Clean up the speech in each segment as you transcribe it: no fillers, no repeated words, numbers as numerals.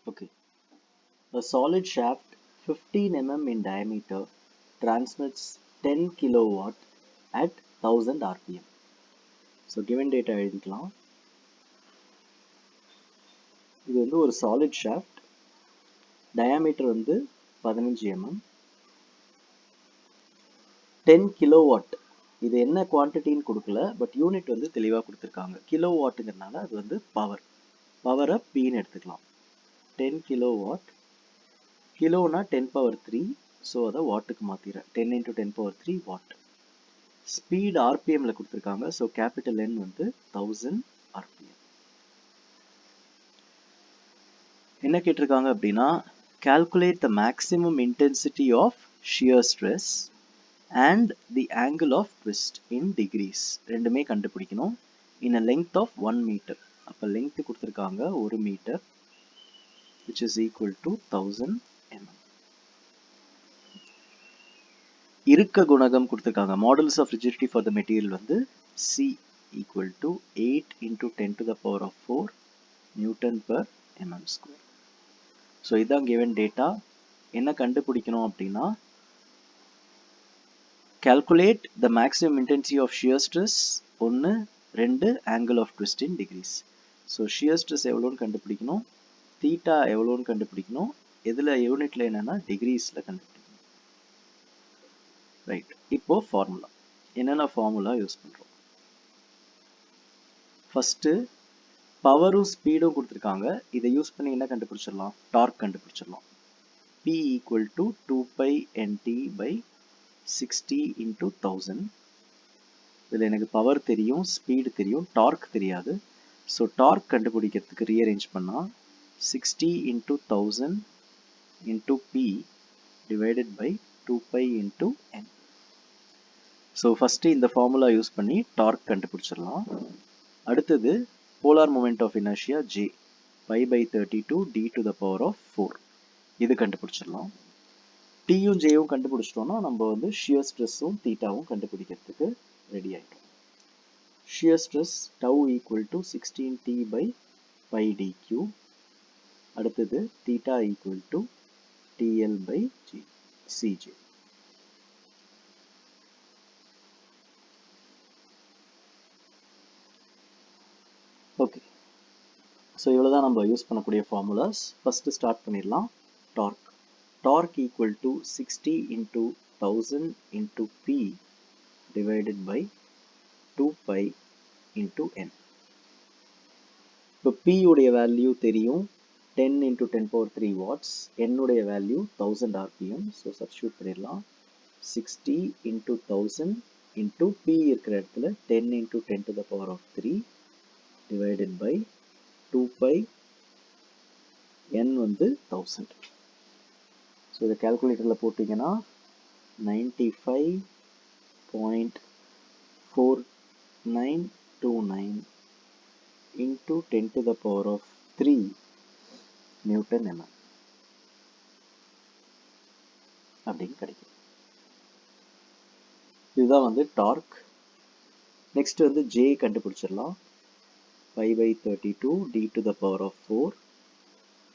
Okay. A solid shaft 15 mm in diameter transmits 10 kilowatt at 1000 rpm. So given data எழுதிக்கலாம். இது வந்து ஒரு solid shaft. Diameter வந்து 15 mm. 10 kilowatt. இது என்ன குவான்டிட்டின்னு கொடுக்கல, பட் யூனிட் வந்து தெளிவாக கொடுத்துருக்காங்க. கிலோவாட்டுங்கிறதுனால அது வந்து பவர். பவரை பீன்னு எடுத்துக்கலாம். 10 kilowatt. கிலோனா 10 power 3. ஸோ அதை வாட்டுக்கு மாற்றிடுறேன். 10 into 10 power 3 watt. ஸ்பீட் ஆர்பிஎம்ல கொடுத்துருக்காங்க. ஸோ கேபிட்டல் N வந்து 1000 ஆர்பிஎம். என்ன கேட்டிருக்காங்க அப்படின்னா, calculate the maximum intensity of shear stress and the angle of twist in degrees. ரெண்டுமே கண்டுபிடிக்கணும். in a length of 1 meter. அப்போ length கொடுத்துருக்காங்க 1 metre, which is equal to 1000 mm. இறுக்க குணகம் கொடுத்துருக்காங்க. modulus of rigidity for the material வந்து C equal to 8 into 10 to the power of 4 Newton per mm square. So இதான் given data. என்ன கண்டுபிடிக்கணும் அப்படின்னா, calculate the maximum intensity of shear stress 1, 2 angle of twist in degrees. So shear stress எவ்வளோன்னு கண்டுபிடிக்கணும், theta எவ்வளோன்னு கண்டுபிடிக்கணும், எதில் யூனிட்ல என்னன்னா டிகிரீஸில் கண்டுபிடிக்கணும். ரைட். இப்போ ஃபார்முலா என்னென்ன ஃபார்முலா யூஸ் பண்ணுறோம். ஃபஸ்ட்டு பவரும் ஸ்பீடும் கொடுத்துருக்காங்க. இதை யூஸ் பண்ணி என்ன கண்டுபிடிச்சிடலாம், டார்க் கண்டுபிடிச்சிடலாம். P equal to 2 pi nt by 60 into 1000. இதில் எனக்கு பவர் தெரியும், ஸ்பீடு தெரியும், டார்க் தெரியாது. ஸோ டார்க் கண்டுபிடிக்கிறதுக்கு ரீஅரேஞ்ச் பண்ணால் 60 into 1000 into P divided by 2 pi into n. So first இந்த ஃபார்முலா யூஸ் பண்ணி டார்க் கண்டுபிடிச்சிடலாம். அடுத்தது polar moment of inertia J pi by 32 d to the power of 4. இது கண்டுபிடிச்சிடலாம். Tயும் Jயும் கண்டுபிடிச்சிட்டோம்னா நம்ம வந்து ஷியர் ஸ்ட்ரெஸ்ஸும் தீட்டாவும் கண்டுபிடிக்கிறதுக்கு ரெடி ஆகிட்டோம். Shear stress tau equal to 16t by pi dq. அடுத்தது theta equal to TL by Cj. Okay. So இவ்வளோதான் நம்ம use பண்ணக்கூடிய ஃபார்முலாஸ். ஃபஸ்ட்டு ஸ்டார்ட் பண்ணிடலாம். Torque. Torque equal to 60 into 1000 into P divided by 2 pi into n. இப்போ P உடைய value தெரியும், 10 into 10 power 3 watts. n உடைய value 1000 rpm. So substitute பண்ணிடலாம். 60 into 1000 into P இருக்கிற இடத்துல 10 into 10 to the power of 3 divided by 2 pi n வந்து 1000. So இதை கால்குலேட்டரில் போட்டிங்கன்னா 95.4929 into 10 to the power of 3 Newton mm அப்படின்னு கிடைக்கும். இதுதான் வந்து டார்க். நெக்ஸ்ட் வந்து J கண்டுபிடிச்சிடலாம். pi by 32 d to the power of 4,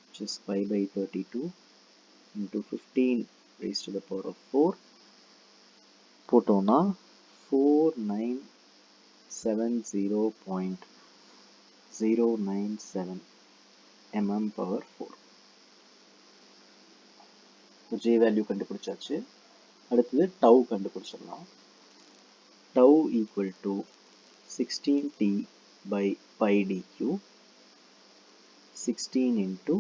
which is pi by 32 into 15 raised to the power of 4. போட்டோம்னா 4970.097 mm power 4. J வேல்யூ கண்டுபிடிச்சாச்சு. அடுத்தது tau கண்டுபிடிச்சிடலாம். tau equal to 16t by pi dq. 16 into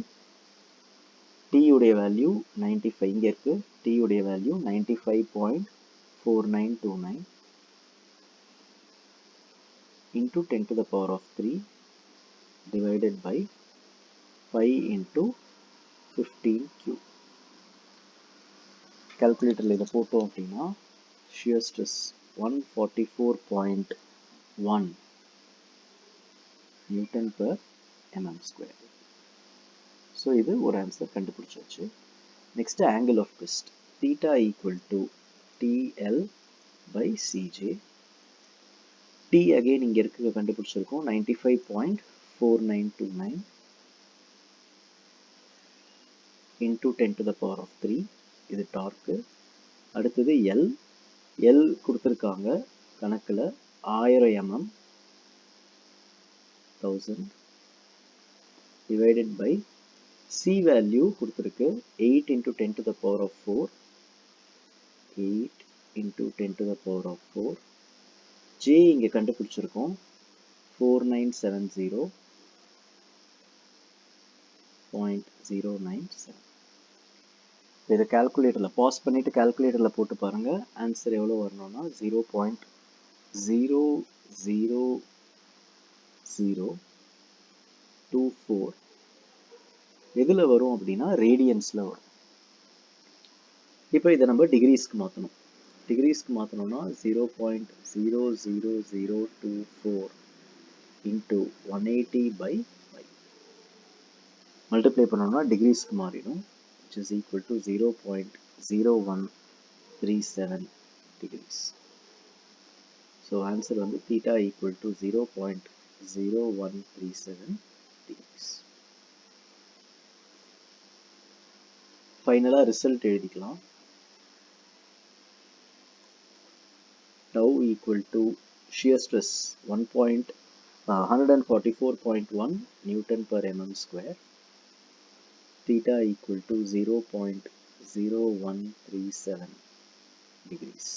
t உடைய value 95 இங்கே இருக்கு. t உடைய value 95.4929 into 10 to the power of 3 divided by 5 into 15 cube. கால்குலேட்டரில் இதை போட்டோம் அப்படின்னா shear stress 144.1 Newton per mm square. So இது ஒரு ஆன்சர் கண்டுபிடிச்சாச்சு. Next angle of twist. Theta equal to TL by CJ. T again இங்கே இருக்க கண்டுபிடிச்சிருக்கோம் 95.4929. into 10 to the power of 3. இது டார்க்கு. அடுத்தது L. L கொடுத்துருக்காங்க கணக்கில் 1000 mm 1000 divided by C value கொடுத்துருக்கு 8 into 10 to the power of 4. 8 into 10 to the power of 4. J இங்கே கண்டுபிடிச்சிருக்கோம் 4970.097. இதை கால்குலேட்டரில் பாஸ் பண்ணிவிட்டு கால்குலேட்டரில் போட்டு பாருங்கள். ஆன்சர் எவ்வளோ வரணும்னா 0.00024. எதில் வரும் அப்படின்னா ரேடியன்ஸில் வரும். இப்போ இதை நம்ம டிகிரிஸ்க்கு மாற்றணும். டிகிரிஸ்க்கு மாற்றணும்னா 0.00024 இன்ட்டு 180/5 மல்டிப்ளை பண்ணோம்னா டிகிரிஸ்க்கு மாறிடும், which is equal to 0.0137 degrees. So answer வந்து theta equal to 0.0137 degrees. ஃபைனலாக ரிசல்ட் எழுதிக்கலாம். tau equal to shear stress 144.1 Newton per mm square. Theta equal to 0.0137 degrees.